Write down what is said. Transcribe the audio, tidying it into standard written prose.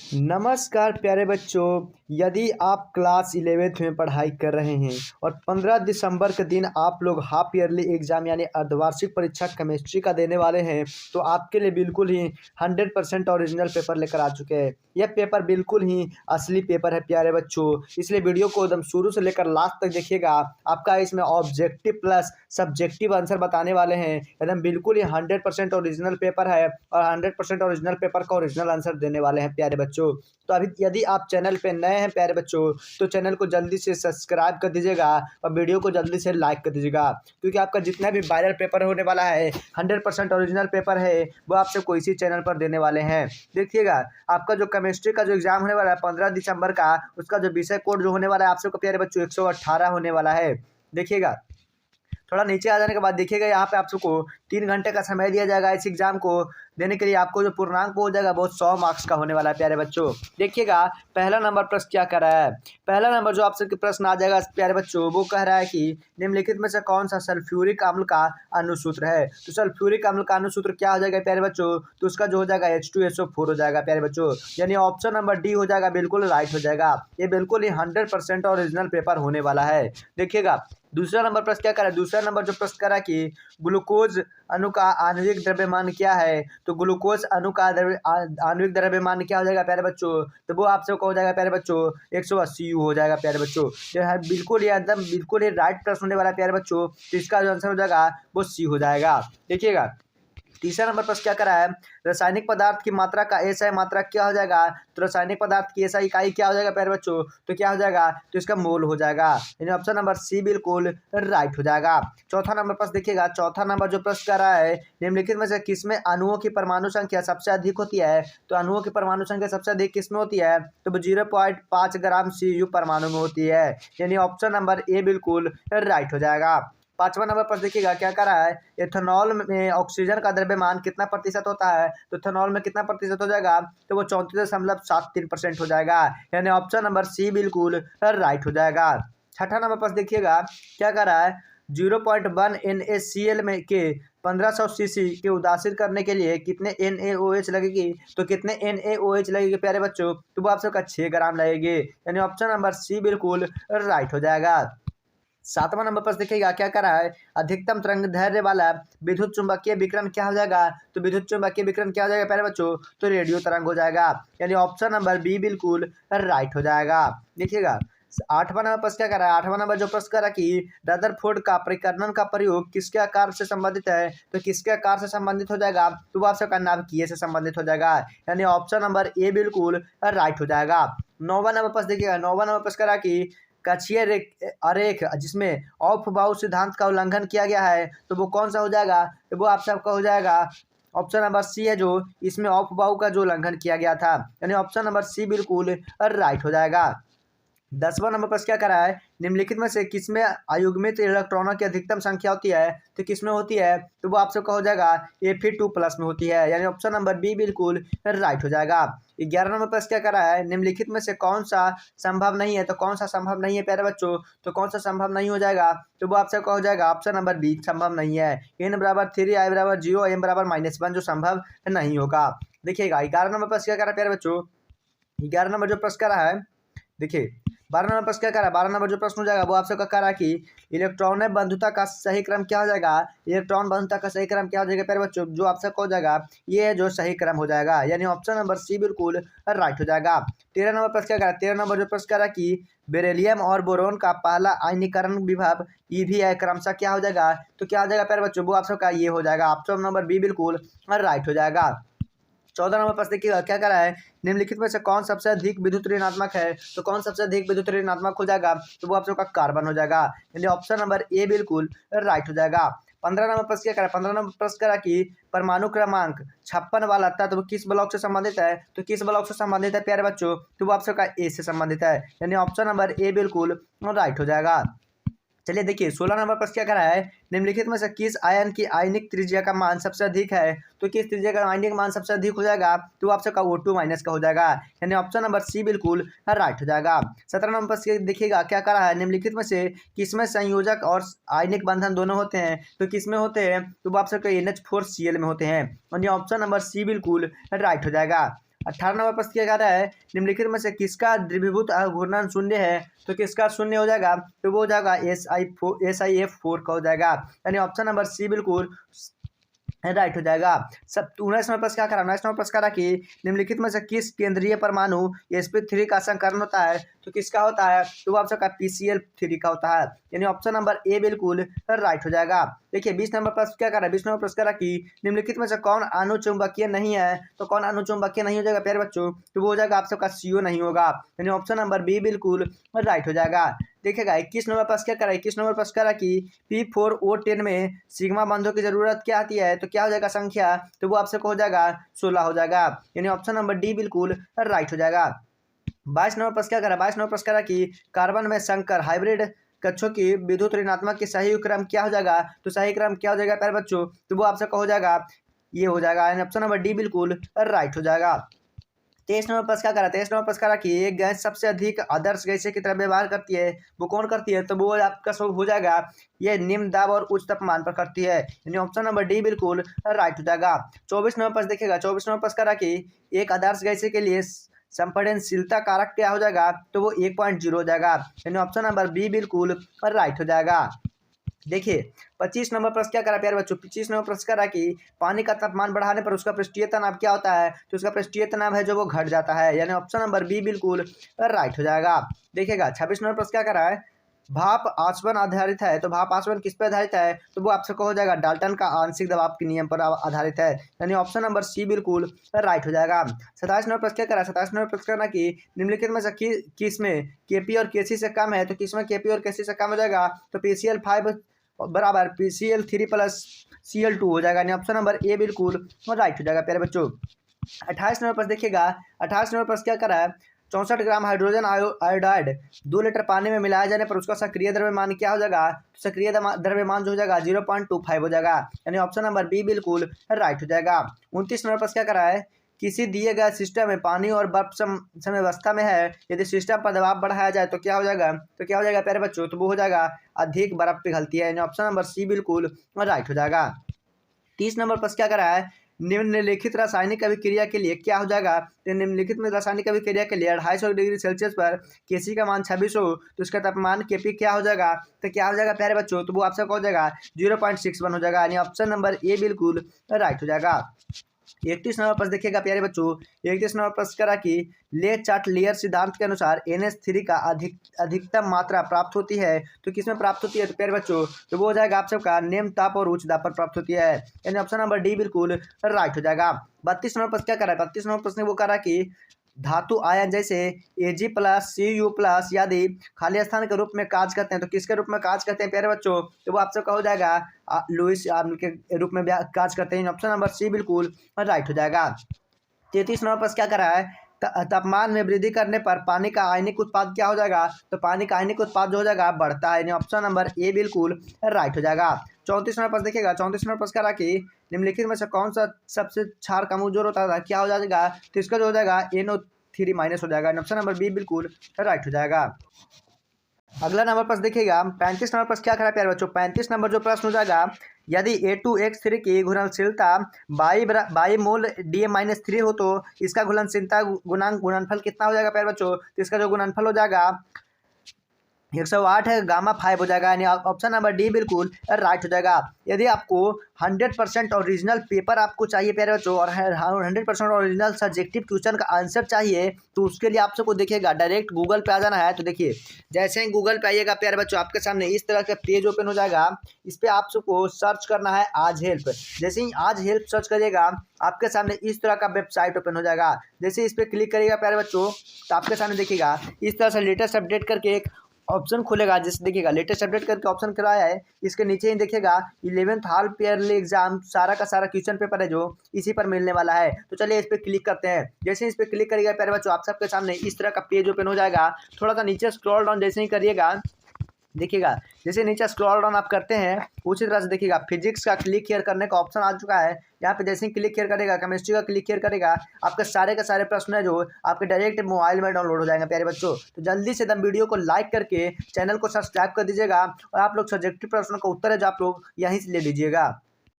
नमस्कार प्यारे बच्चों। यदि आप क्लास 11th में पढ़ाई कर रहे हैं और 15 दिसंबर के दिन आप लोग हाफ ईयरली एग्ज़ाम यानी अर्धवार्षिक परीक्षा केमिस्ट्री का देने वाले हैं, तो आपके लिए बिल्कुल ही 100% ओरिजिनल पेपर लेकर आ चुके हैं। यह पेपर बिल्कुल ही असली पेपर है प्यारे बच्चों, इसलिए वीडियो को एकदम शुरू से लेकर लास्ट तक देखिएगा। आपका इसमें ऑब्जेक्टिव प्लस सब्जेक्टिव आंसर बताने वाले हैं। एकदम बिल्कुल ही 100% ओरिजिनल पेपर है और 100% ओरिजिनल पेपर का ओरिजिनल आंसर देने वाले हैं प्यारे बच्चों। तो अभी यदि आप चैनल पे नए हैं प्यारे बच्चों, तो चैनल को जल्दी से सब्सक्राइब कर दीजिएगा और वीडियो को जल्दी से लाइक कर दीजिएगा, क्योंकि आपका जितना भी वायरल पेपर होने वाला है 100% ओरिजिनल पेपर है, वो आप सबको इसी चैनल पर देने वाले हैं। देखिएगा, आपका जो केमिस्ट्री का जो एग्जाम होने वाला है 15 दिसंबर का, उसका जो विषय कोड जो होने वाला है आप सबको प्यारे बच्चों 118 होने वाला है। देखिएगा, थोड़ा नीचे आ जाने के बाद देखिएगा, यहाँ पे आप सबको 3 घंटे का समय दिया जाएगा इस एग्जाम को देने के लिए। आपको जो पूर्णांक हो जाएगा वो 100 मार्क्स का होने वाला है प्यारे बच्चों। देखिएगा, पहला नंबर प्रश्न क्या कर रहा है। पहला नंबर जो आप सबके प्रश्न आ जाएगा प्यारे बच्चों, वो कह रहा है कि निम्नलिखित में से कौन सा सल्फ्यूरिक अम्ल का अनुसूत्र है। तो सल्फ्यूरिक अम्ल का अनुसूत्र क्या हो जाएगा प्यारे बच्चों, तो उसका जो हो जाएगा H2SO4 हो जाएगा प्यारे बच्चों, यानी ऑप्शन नंबर डी हो जाएगा, बिल्कुल राइट हो जाएगा। ये बिल्कुल ही 100% ओरिजिनल पेपर होने वाला है। देखिएगा, दूसरा नंबर प्रश्न क्या करा है। दूसरा नंबर जो प्रश्न करा कि ग्लूकोज अणु का आणविक द्रव्यमान क्या है। तो ग्लूकोज अणु का आणविक द्रव्यमान क्या हो जाएगा प्यारे बच्चों, तो वो आपसे हो जाएगा प्यारे बच्चों 180 हो जाएगा प्यारे बच्चों। जो है बिल्कुल ही एकदम बिल्कुल ही राइट प्रश्न होने वाला है प्यारे बच्चों, तो इसका जो आंसर हो जाएगा वो सी हो जाएगा। देखिएगा, तीसरा नंबर पर क्या करा है, रासायनिक पदार्थ की मात्रा का एसआई मात्रा क्या हो जाएगा। तो रासायनिक पदार्थ की एसआई इकाई क्या हो जाएगा प्यारे बच्चों, तो क्या हो जाएगा, तो इसका मोल हो जाएगा, यानी ऑप्शन नंबर सी बिल्कुल राइट हो जाएगा। चौथा नंबर पर देखिएगा, चौथा नंबर जो प्रश्न कर रहा है, निम्नलिखित में से किसमें अणुओं की परमाणु संख्या सबसे अधिक होती है। तो अणुओं की परमाणु संख्या सबसे अधिक किसमें होती है, तो वो 0.5 ग्राम CU परमाणु में होती है, यानी ऑप्शन नंबर ए बिल्कुल राइट हो जाएगा। पांचवा नंबर पर देखिएगा क्या कर रहा है, एथेनॉल में ऑक्सीजन का द्रव्यमान कितना प्रतिशत होता है। तो एथेनॉल में कितना प्रतिशत हो जाएगा, तो वो 34.73% हो जाएगा, यानी ऑप्शन नंबर सी बिल्कुल राइट हो जाएगा। छठा नंबर पर देखिएगा क्या कर रहा है, 0.1 NaCl में के 1500 सीसी के उदासीन करने के लिए कितने NaOH लगेगी। तो कितने NaOH लगेगी प्यारे बच्चों, तो वो आप सबका 6 ग्राम लगेगी, यानी ऑप्शन नंबर सी बिल्कुल राइट हो जाएगा। सातवां नंबर पर देखिएगा क्या कर रहा है, अधिकतम तरंग दैर्ध्य वाला विद्युत चुंबकीय विकिरण क्या हो जाएगा। तो विद्युत चुंबकीय विकिरण क्या हो जाएगा प्यारे बच्चों, तो रेडियो तरंग हो जाएगा, यानी ऑप्शन नंबर बी बिल्कुल राइट हो जाएगा। देखिएगा, आठवां नंबर प्रश्न क्या कर रहा है, आठवां नंबर जो प्रश्न कर रहा है कि रदरफोर्ड का परिकर्णन का प्रयोग किसके आकार से संबंधित है। तो किसके आकार से संबंधित हो जाएगा, तो वो आप सबका नाभिकीय से संबंधित हो जाएगा, यानी ऑप्शन नंबर ए बिल्कुल राइट हो जाएगा। नौवां नंबर प्रश्न देखिएगा, नौवां नंबर प्रश्न कर रहा है कि कक्षीय आरेख जिसमें ऑफ बाउ सिद्धांत का उल्लंघन किया गया है, तो वो कौन सा हो जाएगा, तो वो आप सबका हो जाएगा ऑप्शन नंबर सी है, जो इसमें ऑफ बाउ का जो उल्लंघन किया गया था, यानी ऑप्शन नंबर सी बिल्कुल राइट हो जाएगा। 10वां नंबर प्रश्न क्या करा है, निम्नलिखित में से किसमें अयुग्मित इलेक्ट्रॉनों की अधिकतम संख्या होती है। तो किसमें होती है, तो वो आप सबका हो जाएगा Fe2+ में होती है, यानी ऑप्शन नंबर बी बिल्कुल राइट हो जाएगा। 11 नंबर प्रश्न क्या करा है, निम्नलिखित में से कौन सा संभव नहीं है। तो कौन सा संभव नहीं है प्यारे बच्चों, तो कौन सा संभव नहीं हो जाएगा, तो वो आप सबका हो जाएगा ऑप्शन नंबर बी संभव नहीं है। n=3 i=0 m=-1 जो संभव नहीं होगा। देखिएगा, 11 नंबर प्रश्न क्या करा है प्यारे बच्चों, 11 नंबर जो प्रश्न करा है, देखिए 12 नंबर प्रश्न क्या करा है, 12 नंबर जो प्रश्न हो जाएगा वो आपसे कह रहा है कि इलेक्ट्रॉन बंधुता का सही क्रम क्या हो जाएगा। इलेक्ट्रॉन बंधुता का सही क्रम क्या हो जाएगा प्यारे बच्चों, जो आपसे हो जाएगा ये जो सही क्रम हो जाएगा, यानी ऑप्शन नंबर सी बिल्कुल राइट हो जाएगा। 13 नंबर प्रश्न क्या करा, 13 नंबर जो प्रश्न करा कि बेरिलियम और बोरोन का पहला आयनीकरण विभव EVI क्रमशः क्या हो जाएगा। तो क्या हो जाएगा प्यारे बच्चों, वो आपसे का ये हो जाएगा, ऑप्शन नंबर बी बिल्कुल राइट हो जाएगा। 14 नंबर प्रश्न देखिएगा क्या करा है, निम्नलिखित में से कौन सबसे अधिक विद्युत ऋणात्मक है। तो कौन सबसे अधिक विद्युत ऋणात्मक हो जाएगा, तो वो आप सबका कार्बन हो जाएगा, यानी ऑप्शन नंबर ए बिल्कुल राइट हो जाएगा। 15 नंबर प्रश्न क्या करा, 15 नंबर प्रश्न करा कि परमाणु क्रमांक 56 वाला तत्व तो किस ब्लॉक से संबंधित है। तो किस ब्लॉक से संबंधित है प्यारे बच्चों, तो वो आप सबका ए से संबंधित है, यानी ऑप्शन नंबर ए बिल्कुल राइट हो जाएगा। चलिए देखिए, 16 नंबर प्रश्न क्या करा है, निम्नलिखित में से किस आयन की आयनिक त्रिज्या का मान सबसे अधिक है। तो किस त्रिज्या का आयनिक मान सबसे अधिक हो जाएगा, तो आप सबका O2- का हो जाएगा, यानी ऑप्शन नंबर सी बिल्कुल राइट हो जाएगा। 17 नंबर प्रश्न देखिएगा क्या करा है, निम्नलिखित में से किसमें संयोजक और आयनिक बंधन दोनों होते हैं। तो किसमें होते हैं, तो वो आप सबके NH4Cl में होते हैं, यानी ऑप्शन नंबर सी बिल्कुल राइट हो जाएगा। 18 नंबर प्रश्न क्या कह रहा है, निम्नलिखित में से किसका द्रवीभूत घूर्णन शून्य है, तो किसका शून्य हो जाएगा, तो वो हो जाएगा SiF4 का हो जाएगा, यानी ऑप्शन नंबर सी बिल्कुल राइट हो जाएगा। सब 19 नंबर प्रश्न क्या करा, 19 नंबर प्रश्न करा कि निम्नलिखित में से किस केंद्रीय परमाणु sp3 का संकरण होता है, तो किसका होता है, तो वो आपका PCl3 का होता है, यानी ऑप्शन नंबर ए बिल्कुल राइट हो जाएगा। देखिए 20 नंबर प्रश्न क्या करा, 20 नंबर प्रश्न करा कि निम्नलिखित में से कौन अनुचुंबकीय नहीं है, तो कौन अनुचुंबकीय नहीं हो जाएगा प्यारे बच्चों, तो वो हो जाएगा आप सबका CO नहीं होगा, यानी ऑप्शन नंबर बी बिल्कुल राइट हो जाएगा। देखिएगा 21 नंबर प्रश्न क्या करा, 21 नंबर प्रश्न करा कि P4O10 में सिग्मा बंधों की जरूरत क्या आती है, तो क्या हो जाएगा संख्या, तो वो आपसे हो जाएगा 16 हो जाएगा, यानी ऑप्शन नंबर डी बिल्कुल राइट हो जाएगा। 22 नंबर प्रश्न क्या करा, 22 नंबर प्रश्न करा कि कार्बन में संकर हाइब्रिड कक्षों की विद्युत ऋणात्मक की सही क्रम क्या हो जाएगा, तो सही क्रम क्या हो जाएगा प्यारे बच्चों, तो वो आपसे हो जाएगा ये हो जाएगा, यानी ऑप्शन नंबर डी बिल्कुल राइट हो जाएगा। 23 नंबर प्रश्न क्या करा, 23 नंबर प्रश्न करा कि एक गैस सबसे अधिक आदर्श गैसें की तरह व्यवहार करती है, वो कौन करती है, तो वो आपका सब हो जाएगा ये निम्न दाब और उच्च तापमान पर करती है, यानी ऑप्शन नंबर डी बिल्कुल राइट हो जाएगा। 24 नंबर प्रश्न देखिएगा, 24 नंबर प्रश्न करा कि एक आदर्श गैसे के लिए संपीड़नशीलता कारक क्या हो जाएगा, तो वो 1.0 हो जाएगा, यानी ऑप्शन नंबर बी बिल्कुल राइट हो जाएगा। देखिए 25 नंबर प्रश्न क्या करा प्यारे बच्चों, 25 नंबर प्रश्न करा कि पानी का तापमान बढ़ाने पर उसका पृष्ठीय तनाव क्या होता है, तो उसका पृष्ठीय तनाव है जो वो घट जाता है, यानी ऑप्शन नंबर बी बिल्कुल राइट हो जाएगा। देखिएगा 26 नंबर प्रश्न क्या करा है, भाप आसवन आधारित है, तो भाप आसवन किस पर आधारित है, तो वो आपसे हो जाएगा डाल्टन का आंशिक दबाव के नियम पर आधारित है, यानी ऑप्शन नंबर सी बिल्कुल राइट हो जाएगा। 27 नंबर प्रश्न क्या करा, 27 नंबर प्रश्न करना कि निम्नलिखित में से किस में केपी और केसी से कम है, तो किस में केपी और केसी से कम हो जाएगा, तो PCl5 बराबर PCl3 प्लस Cl2 हो जाएगा, यानी ऑप्शन नंबर ए बिल्कुल राइट हो जाएगा प्यारे बच्चों। 28 नंबर प्रश्न देखिएगा, 28 नंबर प्रश्न क्या करा है, 64 ग्राम हाइड्रोजन आयोडाइड 2 लीटर पानी में मिलाए जाने पर उसका सक्रिय द्रव्यमान क्या हो जाएगा, सक्रिय द्रव्यमान जो हो जाएगा 0.25 हो जाएगा, यानी ऑप्शन नंबर बी बिल्कुल राइट हो जाएगा। 29 नंबर प्रश्न क्या करा है, किसी दिए गए सिस्टम में पानी और बर्फ साम्यावस्था में है, यदि सिस्टम पर दबाव बढ़ाया जाए तो क्या हो जाएगा, तो क्या हो जाएगा प्यारे बच्चों, तो वो हो जाएगा अधिक बर्फ पिघलती है, यानी ऑप्शन नंबर सी बिल्कुल राइट हो जाएगा। 30 नंबर प्रश्न क्या करा है, निम्नलिखित रासायनिक अभिक्रिया के लिए क्या हो जाएगा, तो निम्नलिखित में रासायनिक अभिक्रिया के लिए 250 डिग्री सेल्सियस पर केसी का मान 26 हो, तो उसका तापमान केपी क्या हो जाएगा, तो क्या हो जाएगा प्यारे बच्चों, तो वो आपसे हो जाएगा 0.61 हो जाएगा, यानी ऑप्शन नंबर ए बिल्कुल राइट हो जाएगा। 31 नंबर प्रश्न देखिएगा प्यारे बच्चों, 31 नंबर प्रश्न करा कि ले चार्ट लेयर सिद्धांत के अनुसार NH3 का अधिकतम मात्रा प्राप्त होती है, तो किसमें प्राप्त होती है, तो प्यारे बच्चों तो वो हो जाएगा आप सबका निम्न ताप और उच्च दाब पर प्राप्त होती है, यानी ऑप्शन नंबर डी बिल्कुल राइट हो जाएगा। 32 नंबर प्रश्न क्या करा है, 32 नंबर प्रश्न वो करा कि धातु आयन जैसे Ag+Cu+ यदि खाली स्थान के रूप में कार्य करते हैं, तो किसके रूप में कार्य करते हैं प्यारे बच्चों, तो वो आपसे हो जाएगा लुईस के रूप में कार्य करते हैं, ऑप्शन नंबर सी बिल्कुल राइट हो जाएगा। 33 नंबर प्रश्न क्या करा है, तापमान में वृद्धि करने पर पानी का आयनिक उत्पाद क्या हो जाएगा, तो पानी का आयनिक उत्पाद जो हो जाएगा बढ़ता है, यानी ऑप्शन नंबर ए बिल्कुल राइट हो जाएगा। 34 नंबर प्रश्न देखिएगा, 34 नंबर प्रश्न करा कि निम्नलिखित में से कौन सा सबसे क्षार कमजोर होता था, क्या हो जाएगा, तो इसका जो हो जाएगा NO3- हो जाएगा, ऑप्शन नंबर बी बिल्कुल राइट हो जाएगा। अगला नंबर प्रश्न देखिएगा 35 नंबर प्रश्न क्या करा प्यारे बच्चों, 35 नंबर जो प्रश्न हो जाएगा, यदि A2X3 की घुलनशीलता 22 मोल DM-3 हो तो इसका घुलनशीलता गुणनफल कितना हो जाएगा प्यारे बच्चों, तो इसका जो गुणनफल हो जाएगा 108 है गामा 5 हो जाएगा, यानी ऑप्शन नंबर डी बिल्कुल राइट हो जाएगा। यदि आपको 100% ओरिजिनल पेपर आपको चाहिए प्यारे बच्चों और 100% ओरिजिनल सब्जेक्टिव क्वेश्चन का आंसर चाहिए, तो उसके लिए आप सबको देखिएगा डायरेक्ट गूगल पे आ जाना है। तो देखिए जैसे ही गूगल पे आइएगा प्यारे बच्चों, आपके सामने इस तरह का पेज ओपन हो जाएगा। इस पर आप सबको सर्च करना है आज हेल्प। जैसे ही आज हेल्प सर्च करिएगा, आपके सामने इस तरह का वेबसाइट ओपन हो जाएगा। जैसे इस पर क्लिक करिएगा प्यारे बच्चों, तो आपके सामने देखिएगा इस तरह से लेटेस्ट अपडेट करके एक ऑप्शन खुलेगा। जैसे देखिएगा लेटेस्ट अपडेट करके ऑप्शन कराया है, इसके नीचे ही देखिएगा 11th हाफ ईयरली एग्जाम सारा का सारा क्वेश्चन पेपर है जो इसी पर मिलने वाला है। तो चलिए इस पर क्लिक करते हैं। जैसे इस पर क्लिक करिएगा प्यारे बच्चों, आप सबके सामने इस तरह का पेज ओपन हो जाएगा। थोड़ा सा नीचे स्क्रॉल डाउन जैसे ही करिएगा, देखिएगा जैसे नीचे स्क्रॉल डाउन आप करते हैं उसी तरह से देखिएगा फिजिक्स का क्लिक हियर करने का ऑप्शन आ चुका है। यहाँ पे जैसे ही क्लिक हियर करेगा, केमिस्ट्री का क्लिक हियर करेगा, आपके सारे के सारे प्रश्न है जो आपके डायरेक्ट मोबाइल में डाउनलोड हो जाएंगे प्यारे बच्चों। तो जल्दी से एकदम वीडियो को लाइक करके चैनल को सब्सक्राइब कर दीजिएगा और आप लोग सब्जेक्टिव प्रश्नों का उत्तर है जो आप लोग यहीं से ले लीजिएगा।